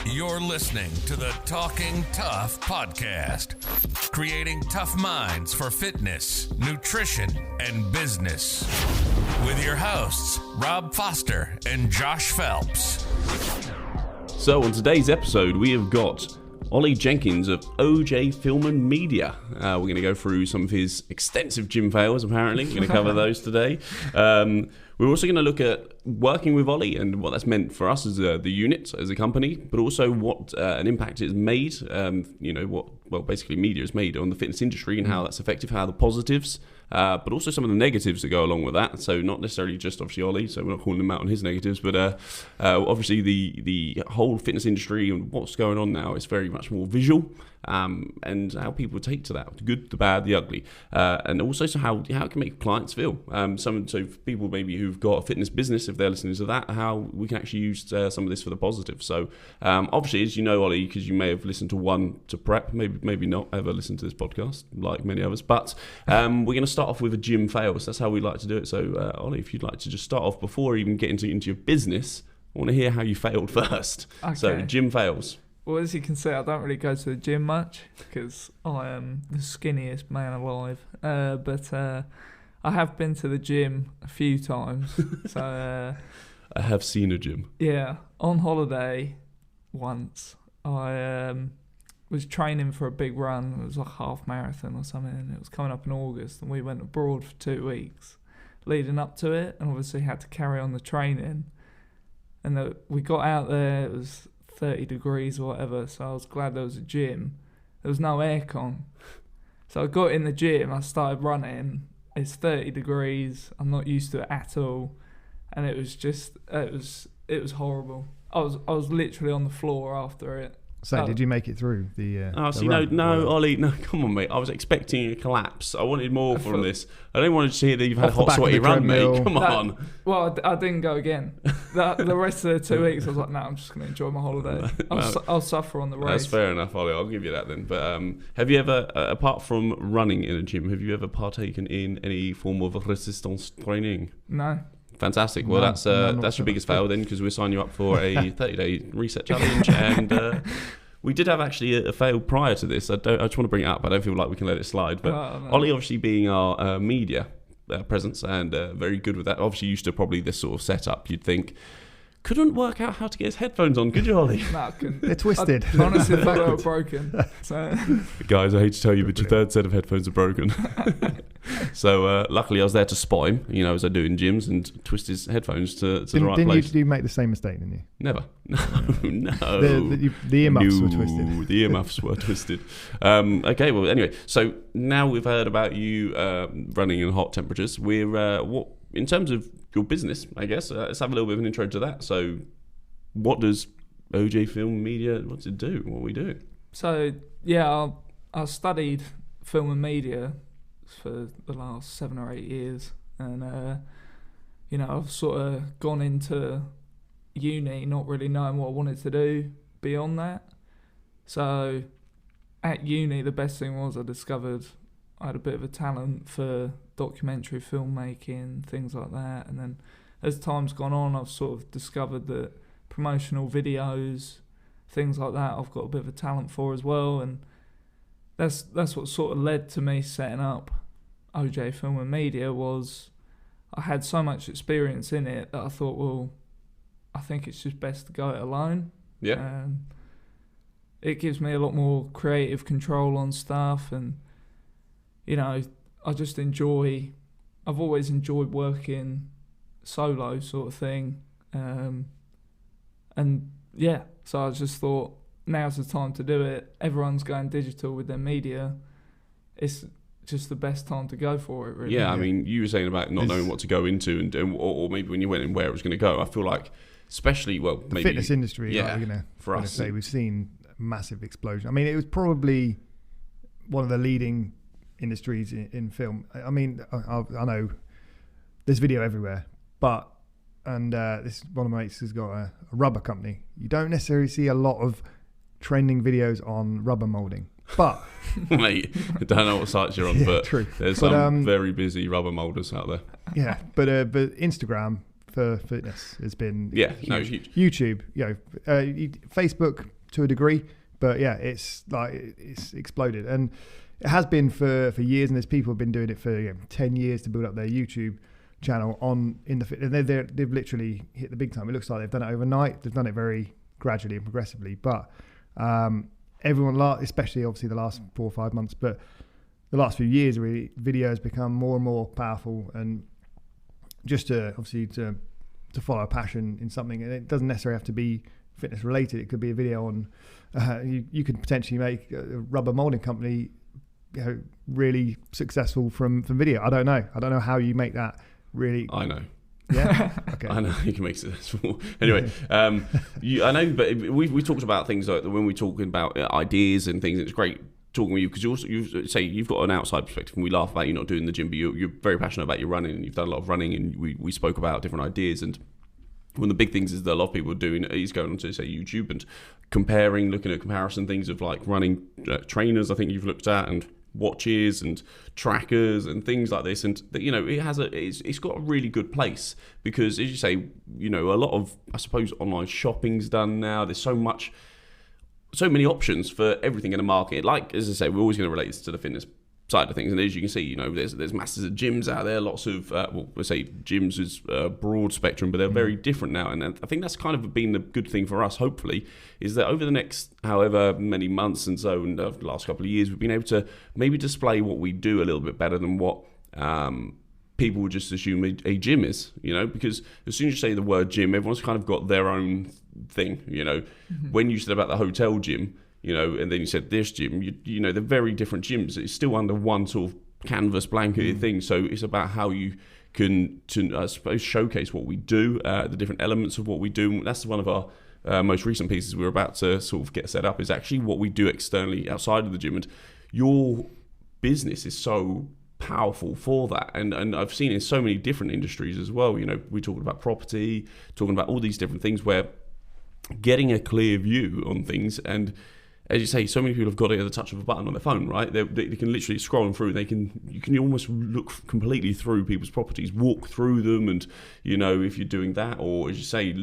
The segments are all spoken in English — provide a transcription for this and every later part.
You're listening to the Talking TUF podcast, creating tough minds for fitness, nutrition, and business. With your hosts, Rob Foster and Josh Phelps. So on today's episode, we have got Ollie Jenkins of OJ Film and Media. We're going to go through some of his extensive gym fails, apparently. We're going to cover those today. We're also going to look at working with Ollie and what that's meant for us as the unit, as a company, but also what an impact it's made, basically media has made on the fitness industry and how that's effective, how the positives, but also some of the negatives that go along with that. So not necessarily just obviously Ollie, so we're not calling him out on his negatives, but obviously the whole fitness industry and what's going on now is very much more visual, and how people take to that, the good, the bad, the ugly, and also so how it can make clients feel. So for people maybe who've got a fitness business, if they're listening to that, how we can actually use some of this for the positive. So obviously, as you know, Ollie, because you may have listened to one to prep, maybe not ever listened to this podcast like many others, but we're going to start off with a gym fail. So that's how we like to do it. So Ollie, if you'd like to just start off before even getting into your business, I want to hear how you failed first. Okay. So gym fails. Well, as you can see, I don't really go to the gym much because I am the skinniest man alive. But I have been to the gym a few times. So I have seen a gym. Yeah, on holiday once, I was training for a big run. It was like a half marathon or something, and it was coming up in August, and we went abroad for 2 weeks leading up to it, and obviously had to carry on the training. And we got out there, it was 30 degrees or whatever, so I was glad there was a gym. There was no aircon. So I got in the gym, I started running. It's 30 degrees, I'm not used to it at all. And it was just, it was horrible. I was literally on the floor after it. So did you make it through the no, Ollie, no, come on, mate. I was expecting a collapse. I wanted more from this. I don't want to see that you've had a hot, sweaty run, mate. Come on. Well, I didn't go again. The rest of the 2 weeks, I was like, no, I'm just going to enjoy my holiday. I'll suffer on the race. That's fair enough, Ollie. I'll give you that then. But have you ever, apart from running in a gym, have you ever partaken in any form of resistance training? No. Fantastic. Well, that's your biggest fail then, because we'll sign you up for a 30-day reset challenge. And we did have actually a fail prior to this. I just want to bring it up. I don't feel like we can let it slide. But no. Ollie, obviously being our media presence and very good with that, obviously used to probably this sort of setup, you'd think. Couldn't work out how to get his headphones on, could you, Ollie? No, I couldn't. They're twisted. I honestly thought they were broken. So. Guys, I hate to tell you, but your third set of headphones are broken. So luckily I was there to spot him, as I do in gyms, and twist his headphones to the right place. Didn't you make the same mistake, didn't you? Never. No. The earmuffs were twisted. The earmuffs were twisted. Okay, well, anyway, so now we've heard about you running in hot temperatures. We're what in terms of your business, I guess, let's have a little bit of an intro to that. So what does OJ Film Media, what's it do? What we do? So, yeah, I studied film and media for the last 7 or 8 years. And, I've sort of gone into uni not really knowing what I wanted to do beyond that. So at uni, the best thing was I discovered I had a bit of a talent for documentary filmmaking, things like that. And then as time's gone on, I've sort of discovered that promotional videos, things like that, I've got a bit of a talent for as well. And that's what sort of led to me setting up OJ Film and Media. Was I had so much experience in it that I thought, well, I think it's just best to go it alone. Yeah. It gives me a lot more creative control on stuff, and I just I've always enjoyed working solo sort of thing. And yeah, so I just thought, now's the time to do it. Everyone's going digital with their media. It's just the best time to go for it, really. Yeah, I mean, you were saying about not knowing what to go into, and or maybe when you went and where it was going to go. I feel like, especially, well, maybe... The fitness industry, yeah, for us. We've seen a massive explosion. I mean, it was probably one of the leading industries in film. I mean, I know there's video everywhere, but this one of my mates has got a rubber company. You don't necessarily see a lot of trending videos on rubber molding, but mate, I don't know what sites you're on, but true. There's some very busy rubber molders out there. Yeah, but Instagram for fitness has been huge. YouTube, Facebook to a degree, but it's exploded, and it has been for years. And there's people who've been doing it for 10 years to build up their YouTube channel in the fit. And they've literally hit the big time. It looks like they've done it overnight. They've done it very gradually and progressively, but everyone, especially obviously the last 4 or 5 months, but the last few years, really, video has become more and more powerful, and just to follow a passion in something, and it doesn't necessarily have to be fitness related. It could be a video on you could potentially make a rubber molding company really successful from video. I don't know how you make that really. I know. Yeah. Okay. I know you can make it successful. Anyway, I know, but we talked about things like when we're talking about ideas and things. It's great talking with you because you say you've got an outside perspective, and we laugh about you not doing the gym, but you're very passionate about your running, and you've done a lot of running, and we spoke about different ideas. And one of the big things is that a lot of people are doing is going onto say YouTube and looking at comparison things of like running trainers. I think you've looked at, and watches and trackers and things like this, and it's got a really good place because, as you say, a lot of, I suppose, online shopping's done now. There's so many options for everything in the market. Like, as I say, we're always going to relate this to the fitness side of things, and as you can see, there's masses of gyms out there, lots of let's say gyms is a broad spectrum, but they're very different now. And I think that's kind of been the good thing for us, hopefully, is that over the next however many months and so, and the last couple of years, we've been able to maybe display what we do a little bit better than what people would just assume a gym is, because as soon as you say the word gym, everyone's kind of got their own thing. When you said about the hotel gym, and then you said this gym, they're very different gyms. It's still under one sort of canvas blanketed thing. So it's about how you can, I suppose, showcase what we do, the different elements of what we do. That's one of our most recent pieces we're about to sort of get set up, is actually what we do externally outside of the gym. And your business is so powerful for that, and I've seen in so many different industries as well. We're talking about property, talking about all these different things where getting a clear view on things, and as you say, so many people have got it at the touch of a button on their phone, right? They can literally scroll through. You can almost look completely through people's properties, walk through them, and if you're doing that, or as you say,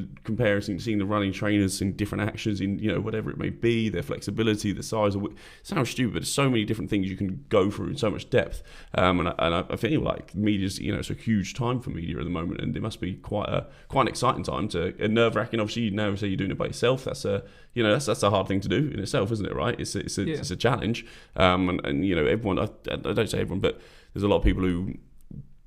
seeing the running trainers in different actions in whatever it may be, their flexibility, the size of it sounds stupid. There's so many different things you can go through in so much depth, and I feel like media's it's a huge time for media at the moment, and it must be quite an exciting time and nerve wracking. Obviously, you now say you're doing it by yourself. That's a hard thing to do in itself, isn't it? Right? It's a challenge, and everyone. I don't say everyone, but there's a lot of people who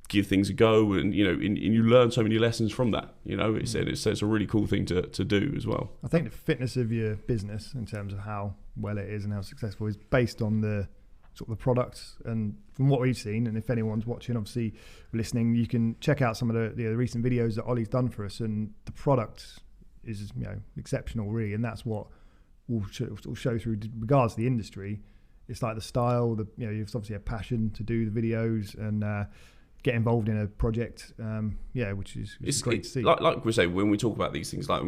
give things a go, and you learn so many lessons from that. It's a really cool thing to do as well. I think the fitness of your business, in terms of how well it is and how successful, is based on the sort of the products. And from what we've seen, and if anyone's watching, obviously listening, you can check out some of the recent videos that Ollie's done for us, and the product is exceptional, really, and that's what will show through regards to the industry. It's like the style, you've obviously a passion to do the videos and get involved in a project, which is great to see. Like we say, when we talk about these things, like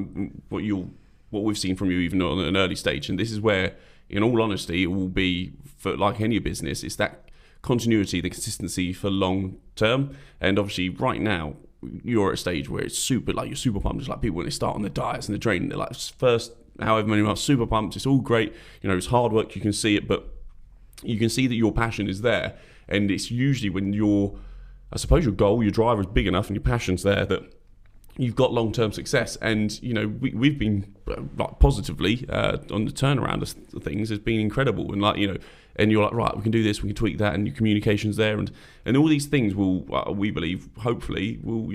what we've seen from you even on an early stage, and this is where, in all honesty, it will be, for like any business, it's that continuity, the consistency for long term. And obviously right now, you're at a stage where it's you're super pumped. It's like people when they start on their diets and they're training, they're like, first however many months, super pumped. It's all great. It's hard work. You can see it, but you can see that your passion is there. And it's usually when your goal, your driver is big enough and your passion's there, that you've got long-term success. And we've been positively on the turnaround of things has been incredible. And and you're like, right, we can do this, we can tweak that, and your communication's there, and all these things will, we believe, hopefully, will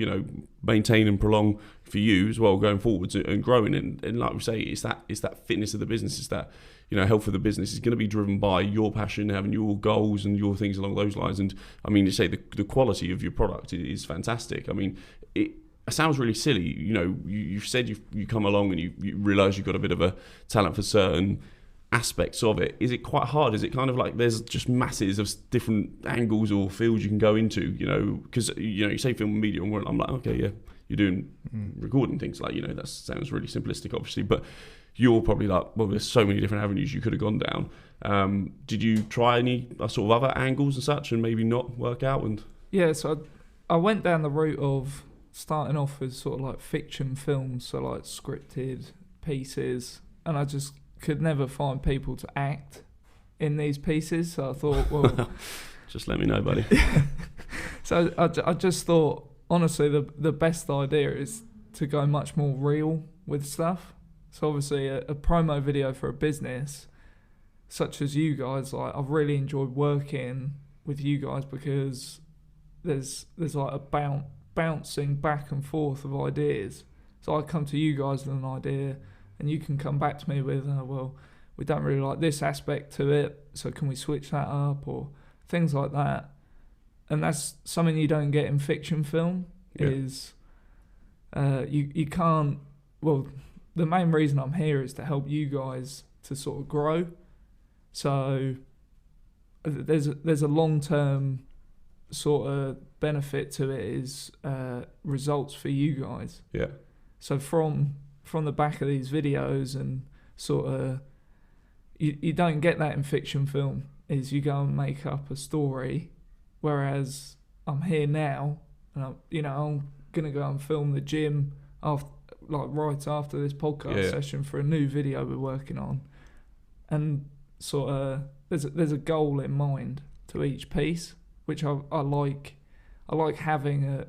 maintain and prolong for you as well going forwards and growing. And like we say, it's that fitness of the business, it's that health of the business is going to be driven by your passion, having your goals and your things along those lines. And I mean, to say the quality of your product is fantastic. I mean, it sounds really silly. You've said you come along and you realise you've got a bit of a talent for certain aspects of it. Is it quite hard? Is it kind of like there's just masses of different angles or fields you can go into? Because you say film and media, and I'm like, okay, yeah, you're doing recording things, like that sounds really simplistic, obviously, but you're probably like, well, there's so many different avenues you could have gone down. Did you try any sort of other angles and such, and maybe not work out? And so I went down the route of starting off with sort of like fiction films, so like scripted pieces, and I just could never find people to act in these pieces. So I thought, well, just let me know, buddy. So I just thought, honestly, the best idea is to go much more real with stuff. So obviously a promo video for a business such as you guys, like I've really enjoyed working with you guys because there's like a bouncing back and forth of ideas. So I come to you guys with an idea and you can come back to me with, well, we don't really like this aspect to it, so can we switch that up, or things like that. And that's something you don't get in fiction film. Is you can't, well, the main reason I'm here is to help you guys to sort of grow. So there's a long-term sort of benefit to it is results for you guys. Yeah. So from the back of these videos and sort of, you don't get that in fiction film, is you go and make up a story, whereas I'm here now and I'm going to go and film the gym after, like right after this podcast session for a new video we're working on, and sort of there's a goal in mind to each piece, which I like having a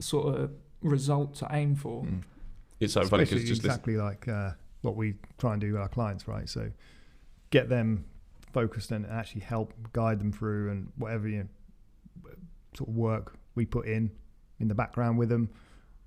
sort of result to aim for. It's so funny because just exactly like what we try and do with our clients, right? So get them focused and actually help guide them through, and whatever sort of work we put in the background with them,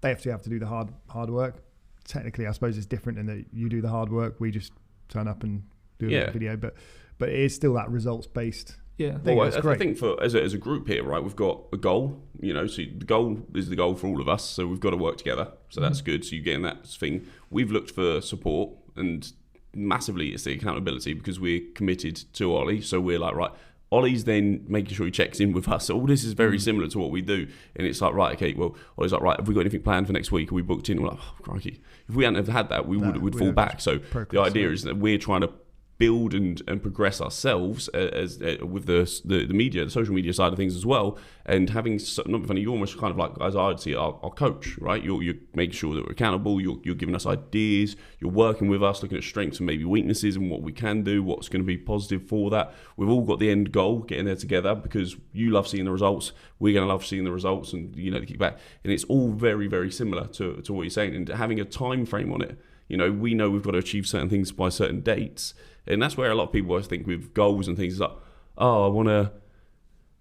they have to do the hard work. Technically, I suppose it's different in that you do the hard work, we just turn up and do a video, but it is still that results based. Yeah. Well, I think for as a group here, right, we've got a goal, so the goal is the goal for all of us, so we've got to work together. So that's good. So you're getting that thing. We've looked for support, and massively it's the accountability because we're committed to Ollie. So we're like, right, Ollie's then making sure he checks in with us. So all this is very similar to what we do. And it's like, right, okay, well, Ollie's like, right, have we got anything planned for next week? Are we booked in? We're like, oh, crikey. If we hadn't have had that, we'd fall back. So the idea is that we're trying to build and progress ourselves as with the media, the social media side of things as well, and having not funny, you're almost kind of like, as I would see, our coach, right? You're making sure that we're accountable. You're giving us ideas. You're working with us, looking at strengths and maybe weaknesses and what we can do, what's going to be positive for that. We've all got the end goal, getting there together, because you love seeing the results. We're going to love seeing the results, and to kick back. And it's all very, very similar to what you're saying, and having a time frame on it. We know we've got to achieve certain things by certain dates. And that's where a lot of people, I think, with goals and things, is like, oh, I want to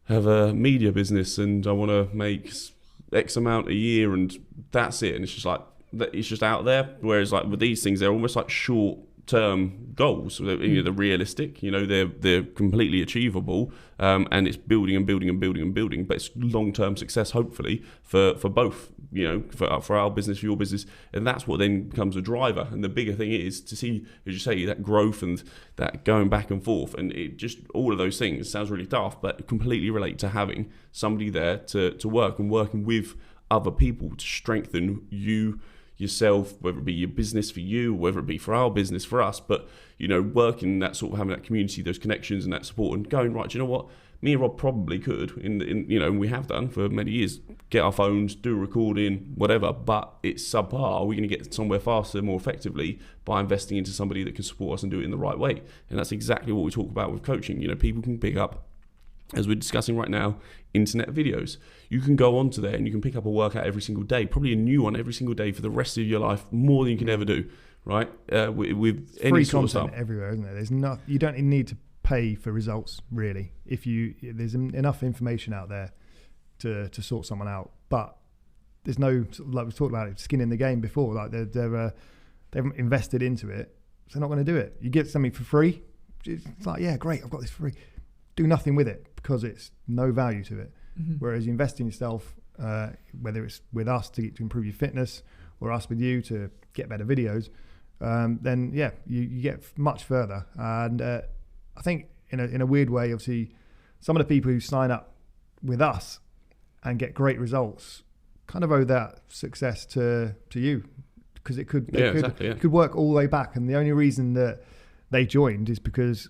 have a media business and I want to make X amount a year and that's it. And it's just like, it's just out there. Whereas like with these things, they're almost like short-term goals. They're realistic, they're completely achievable, and it's building and building and building and building. But it's long-term success, hopefully, for both, for our business, for your business. And that's what then becomes a driver. And the bigger thing is to see, as you say, that growth and that going back and forth. And it just, all of those things, sounds really daft, but completely relate to having somebody there to work and working with other people to strengthen yourself, whether it be your business for you, whether it be for our business for us, but working that sort of, having that community, those connections and that support, and going, right, do you know what, me and Rob probably could, and we have done for many years, get our phones, do a recording, whatever, but it's subpar. We're going to get somewhere faster, more effectively by investing into somebody that can support us and do it in the right way. And that's exactly what we talk about with coaching. People can pick up, as we're discussing right now, internet videos. You can go onto there and you can pick up a workout every single day, probably a new one every single day for the rest of your life, more than you can ever do, right? With any free sort of content stuff everywhere, isn't there? There's not, you don't need to pay for results, really. There's enough information out there to sort someone out, but there's no, like we've talked about it, skin in the game before. Like they've invested into it, so they're not going to do it. You get something for free, it's like, yeah, great, I've got this for free. Do nothing with it because it's no value to it. Whereas you invest in yourself, whether it's with us to improve your fitness or us with you to get better videos, then you get much further. And I think in a weird way, obviously, some of the people who sign up with us and get great results kind of owe that success to you, because it could work all the way back. And the only reason that they joined is because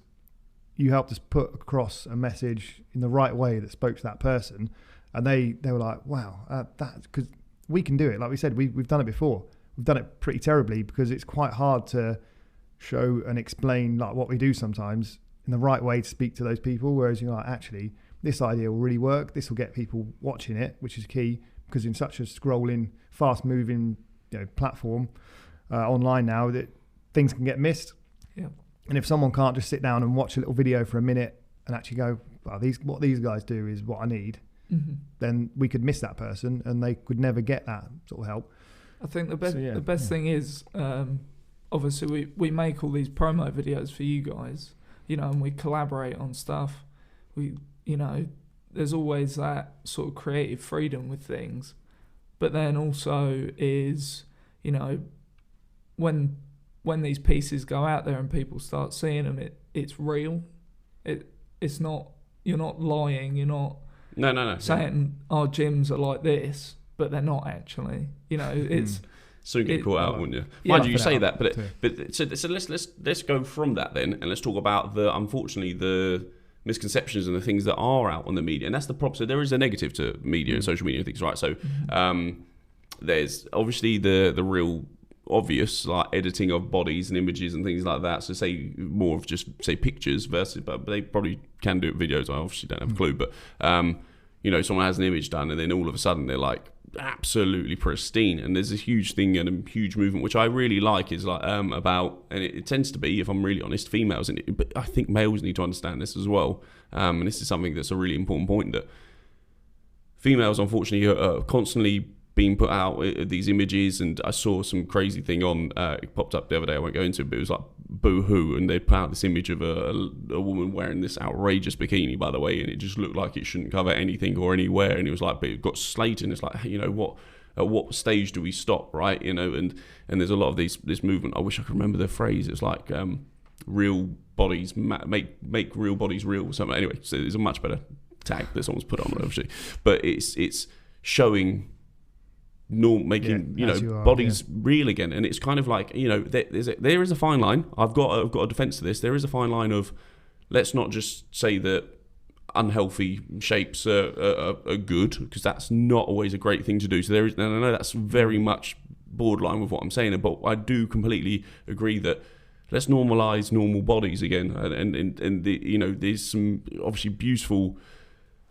you helped us put across a message in the right way that spoke to that person, and they were like, wow, that, because we can do it. Like we said, we've done it before. We've done it pretty terribly because it's quite hard to show and explain like what we do sometimes in the right way to speak to those people. Whereas you're like, actually, this idea will really work. This will get people watching it, which is key because in such a scrolling, fast-moving platform online now that things can get missed. Yeah. And if someone can't just sit down and watch a little video for a minute and actually go, well, what these guys do is what I need, then we could miss that person and they could never get that sort of help. I think the best thing is, obviously we make all these promo videos for you guys, and we collaborate on stuff. There's always that sort of creative freedom with things. But then also is, when these pieces go out there and people start seeing them, it's real. It's not, you're not lying, you're not saying our gyms are like this, but they're not actually. It's soon get caught out, wouldn't you? Mind you say that, but so let's go from that then, and let's talk about the misconceptions and the things that are out on the media, and that's the problem. So there is a negative to media and social media and things, right? So there's obviously the real obvious like editing of bodies and images and things like that. So say more of just say pictures versus, but they probably can do it videos. I obviously don't have a clue, but someone has an image done and then all of a sudden they're like absolutely pristine. And there's a huge thing and a huge movement which I really like is like about, and it tends to be, if I'm really honest, females, but I think males need to understand this as well. And this is something that's a really important point, that females unfortunately are constantly being put out these images. And I saw some crazy thing on it popped up the other day, I won't go into it, but it was like boo-hoo, and they'd put out this image of a woman wearing this outrageous bikini, by the way, and it just looked like it shouldn't cover anything or anywhere, and it was like, but it got slated, and it's like, at what stage do we stop, right? And there's a lot of this movement. I wish I could remember the phrase. It's like real bodies make real bodies real or something. Anyway, so there's a much better tag that someone's put on it, obviously, but it's showing making bodies real again. And it's kind of like, there is a fine line. I've got a defense to this. There is a fine line of, let's not just say that unhealthy shapes are good, because that's not always a great thing to do. So there is, and I know that's very much borderline with what I'm saying, but I do completely agree that let's normalize normal bodies again. And there's some obviously beautiful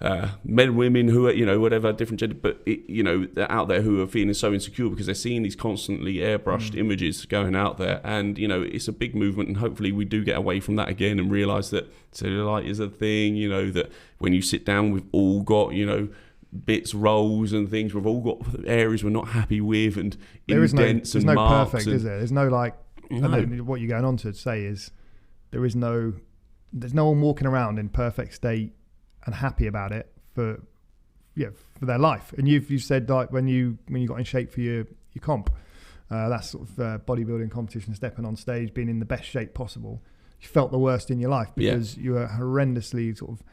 men and women who are whatever different gender, but they're out there who are feeling so insecure because they're seeing these constantly airbrushed images going out there, and it's a big movement, and hopefully we do get away from that again and realize that cellulite is a thing, that when you sit down we've all got bits, rolls and things, we've all got areas we're not happy with, and indents and marks. There's no perfect, is there? There's no like, no. I know what you're going on to say is there's no one walking around in perfect state and happy about it for their life. And you've said like when you got in shape for your comp, that's sort of bodybuilding competition, stepping on stage, being in the best shape possible, you felt the worst in your life because you were horrendously sort of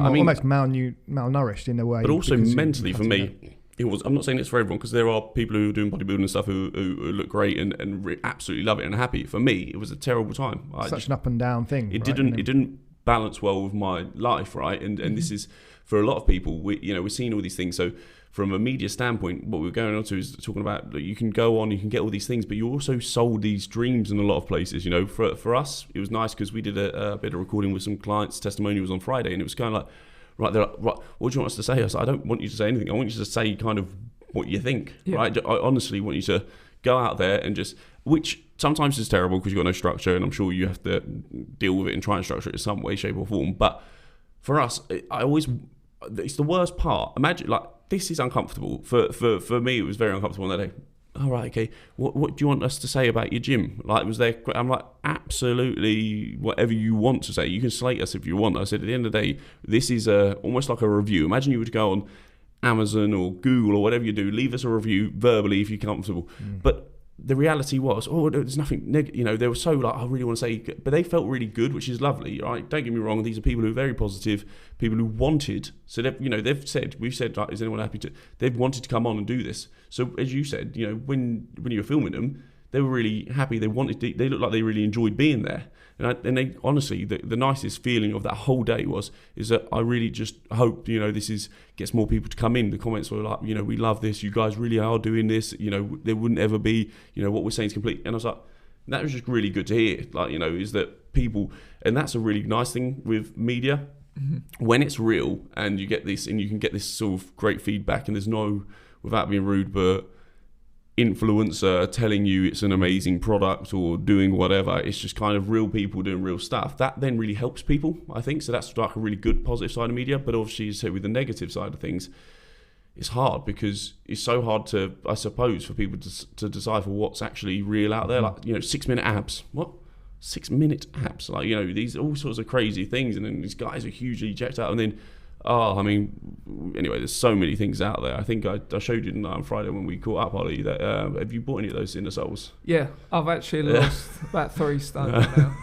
almost malnourished in a way. But also mentally for me, it was. I'm not saying it's for everyone, because there are people who are doing bodybuilding and stuff who look great and absolutely love it and are happy. For me, it was a terrible time. Such an up and down thing. It didn't balance well with my life, right? And this is for a lot of people. We're seeing all these things. So from a media standpoint, what we're going on to is talking about that you can go on, you can get all these things, but you also sold these dreams in a lot of places. For us, it was nice because we did a bit of recording with some clients. Testimonials on Friday, and it was kind of like, right, they're like, right, what do you want us to say? I said, I don't want you to say anything. I want you to say kind of what you think, right? I honestly want you to go out there and just, which sometimes is terrible because you've got no structure, and I'm sure you have to deal with it and try and structure it in some way, shape or form. But for us, it's the worst part. Imagine, like, this is uncomfortable. For me, it was very uncomfortable on that day. All right, okay, what do you want us to say about your gym? Like, I'm like, absolutely whatever you want to say. You can slate us if you want. I said, at the end of the day, this is almost like a review. Imagine you would go on Amazon or Google or whatever you do, leave us a review verbally if you're comfortable. But the reality was, there's nothing negative. They were so like, I really want to say, but they felt really good, which is lovely, right? Don't get me wrong. These are people who are very positive, people who wanted. So we've said, like, is anyone happy to? They've wanted to come on and do this. So as you said, when you were filming them, they were really happy. They looked like they really enjoyed being there. And they honestly, the nicest feeling of that whole day is that I really just hope, this gets more people to come in. The comments were like, we love this. You guys really are doing this. There wouldn't ever be, what we're saying is complete. And I was like, that was just really good to hear. Like, is that people, and that's a really nice thing with media. Mm-hmm. When it's real and you get this, and you can get this sort of great feedback, and there's no, without being rude, but influencer telling you it's an amazing product or doing whatever. It's just kind of real people doing real stuff. That then really helps people, I think. So that's like a really good positive side of media. But obviously, so with the negative side of things, it's hard because it's so hard to, I suppose, for people to decipher what's actually real out there. Like, 6-minute abs. What? 6-minute abs? Like, these all sorts of crazy things. And then these guys are hugely jacked out. And then, anyway, there's so many things out there. I think I showed you on Friday when we caught up, Ollie, that have you bought any of those inner soles? Yeah, I've actually lost about 3 stone now.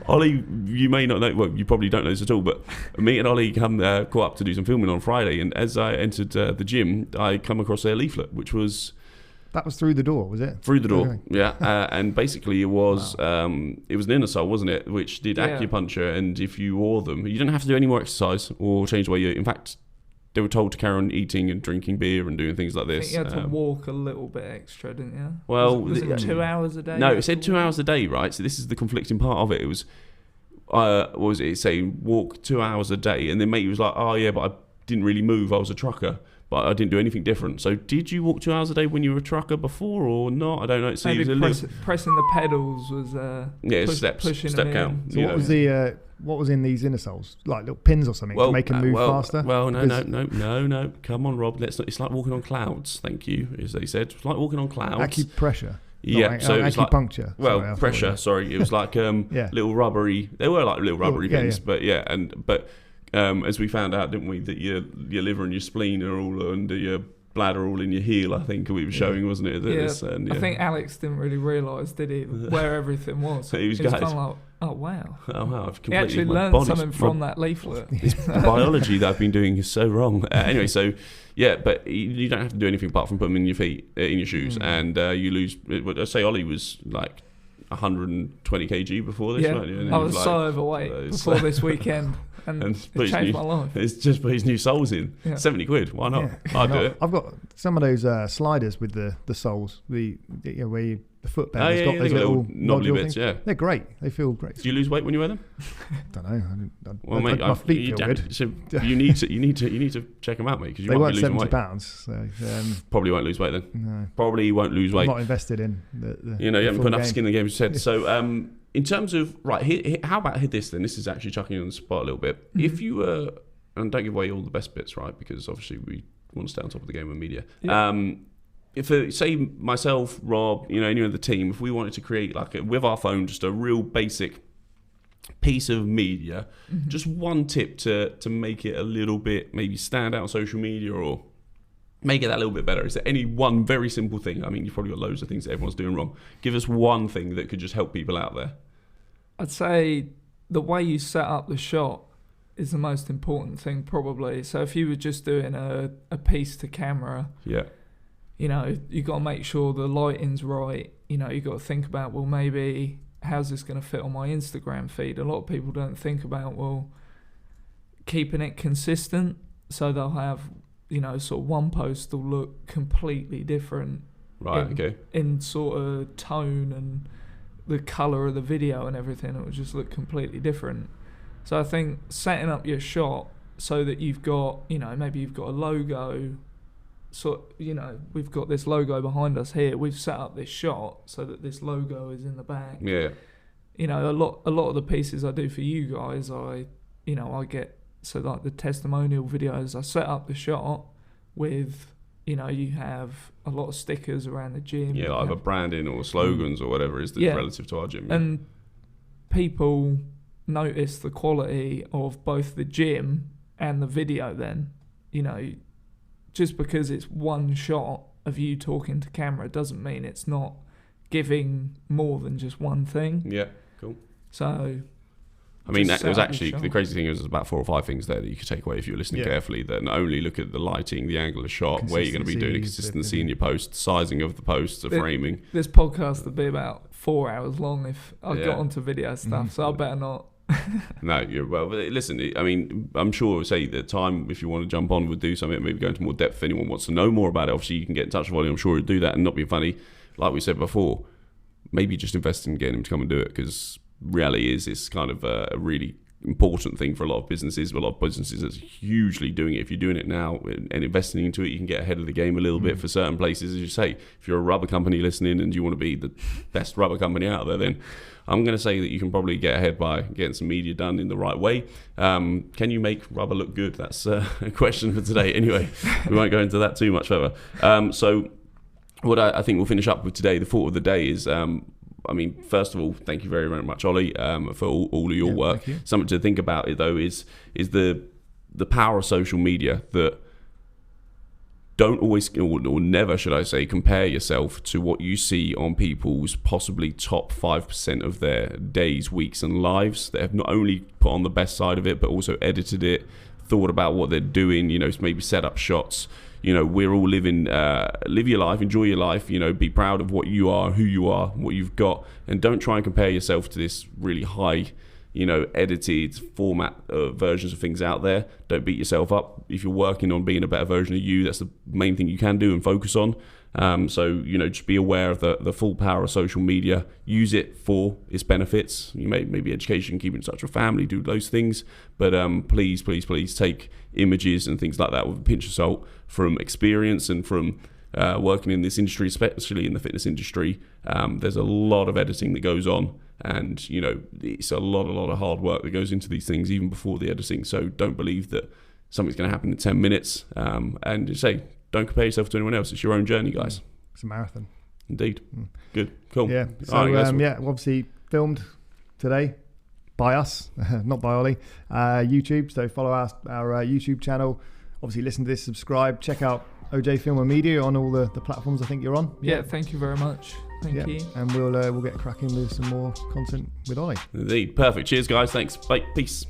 Ollie, you may not know, well, you probably don't know this at all, but me and Ollie caught up to do some filming on Friday, and as I entered the gym, I come across their leaflet, which was... That was through the door, was it? Through the door, okay. Yeah. And basically it was it was an inner sole, wasn't it? Which did acupuncture, and if you wore them, you didn't have to do any more exercise or change the way you... In fact, they were told to carry on eating and drinking beer and doing things like this. I think you had to walk a little bit extra, didn't you? Well... Was it 2 hours a day? No, it said 2 hours a day, right? So this is the conflicting part of it. It was... what was it? Saying walk 2 hours a day, and then mate was like, oh yeah, but I didn't really move. I was a trucker. But I didn't do anything different. So did you walk 2 hours a day when you were a trucker before or not? I don't know. So maybe pressing the pedals was step count. So what was in these inner soles? Like little pins or something to make them move faster? Well, no. Come on, Rob. It's like walking on clouds. Thank you, as they said. It's like walking on clouds. Acupressure. Yeah, so it was acupuncture. Like, pressure. Sorry, it was like little rubbery. They were like little rubbery pins, but as we found out, didn't we, that your liver and your spleen are all under your bladder, all in your heel. I think we were showing, wasn't it? I think Alex didn't really realise, did he, where everything was. He was kind of like, oh wow. I've completely... He actually learned something from that leaflet. The biology that I've been doing is so wrong. Anyway, so yeah, but you don't have to do anything apart from put them in your feet, in your shoes, and you lose. I say Ollie was like 120 kg before this. Yeah, right? And I was so overweight before this weekend. And it changed my life. It's just put his new soles in. Yeah. 70 quid. Why not? Yeah. I'd do it. I've got some of those sliders with the soles. The foot bed has got those little knobbly bits. Yeah, they're great. They feel great. Do you lose weight when you wear them? Don't know. My feet feel good. So you need to check them out, mate. Because they weren't £70. So probably won't lose weight then. No. Probably won't lose weight. I'm not invested in the you haven't put enough skin in the game. As you said. So in terms of how about this then? This is actually chucking you on the spot a little bit. Mm-hmm. If you were, and don't give away all the best bits, right? Because obviously we want to stay on top of the game with media. Yeah. If say myself, Rob, any of the team, if we wanted to create with our phone just a real basic piece of media, mm-hmm. just one tip to make it a little bit maybe stand out on social media or make it that little bit better. Is there any one very simple thing? I mean, you've probably got loads of things that everyone's doing wrong. Give us one thing that could just help people out there. I'd say the way you set up the shot is the most important thing, probably. So if you were just doing a piece to camera, you got to make sure the lighting's right. You got to think about, well, maybe how's this going to fit on my Instagram feed? A lot of people don't think about, well, keeping it consistent. So they'll have, sort of one post will look completely different. Right, in sort of tone and the colour of the video and everything. It will just look completely different. So I think setting up your shot so that you've got, maybe you've got a logo. So, we've got this logo behind us here. We've set up this shot so that this logo is in the back. Yeah. A lot of the pieces I do for you guys, I get, so like the testimonial videos, I set up the shot with, you have a lot of stickers around the gym. Yeah, either branding or slogans or whatever is relative to our gym. Yeah. And people notice the quality of both the gym and the video then. Just because it's one shot of you talking to camera doesn't mean it's not giving more than just one thing. Yeah, cool. So, I mean, Just it was set up actually, your the shot. crazy thing is there's about 4 or 5 things there that you could take away if you were listening Yeah. carefully. That not only look at the lighting, the angle of shot, where you're going to be doing it, consistency in your post, sizing of the posts, the framing. This podcast would be about 4 hours long if I Yeah. got onto video stuff, so I better not. No, you're well. But listen, I mean, I'm sure, say, the time, if you want to jump on, would do something, maybe go into more depth. If anyone wants to know more about it, obviously you can get in touch with Ollie. I'm sure he'll do that and not be funny. Like we said before, maybe just invest in getting him to come and do it, because reality is it's kind of a really important thing for a lot of businesses. But a lot of businesses are hugely doing it. If you're doing it now and investing into it, you can get ahead of the game a little bit for certain places. As you say, if you're a rubber company listening and you want to be the best rubber company out there, then I'm going to say that you can probably get ahead by getting some media done in the right way. Can you make rubber look good? That's a question for today. Anyway, we won't go into that too much further. So what I think we'll finish up with today, the thought of the day is, I mean, first of all, thank you very, very much, Ollie, for all of your work. Thank you. Something to think about, though, is the power of social media, that don't always, or never, should I say, compare yourself to what you see on people's possibly top 5% of their days, weeks and lives that have not only put on the best side of it, but also edited it, thought about what they're doing, maybe set up shots. We're all living, live your life, enjoy your life, be proud of what you are, who you are, what you've got, and don't try and compare yourself to this really high, edited format versions of things out there. Don't beat yourself up. If you're working on being a better version of you, that's the main thing you can do and focus on. So just be aware of the full power of social media. Use it for its benefits. You maybe education, keep in touch with family, do those things. But please take images and things like that with a pinch of salt from experience and from working in this industry, especially in the fitness industry. There's a lot of editing that goes on, and it's a lot of hard work that goes into these things even before the editing. So don't believe that something's going to happen in 10 minutes. And just say, don't compare yourself to anyone else. It's your own journey, guys. It's a marathon. Indeed. Good. Cool. Yeah. So All right, guys. obviously filmed today by us, not by Ollie. YouTube. So follow our YouTube channel. Obviously listen to this, subscribe, check out OJ Film and Media on all the platforms I think you're on. Yeah, thank you very much. Thank you. And we'll get cracking with some more content with Ollie. Indeed. Perfect. Cheers, guys. Thanks. Bye. Peace.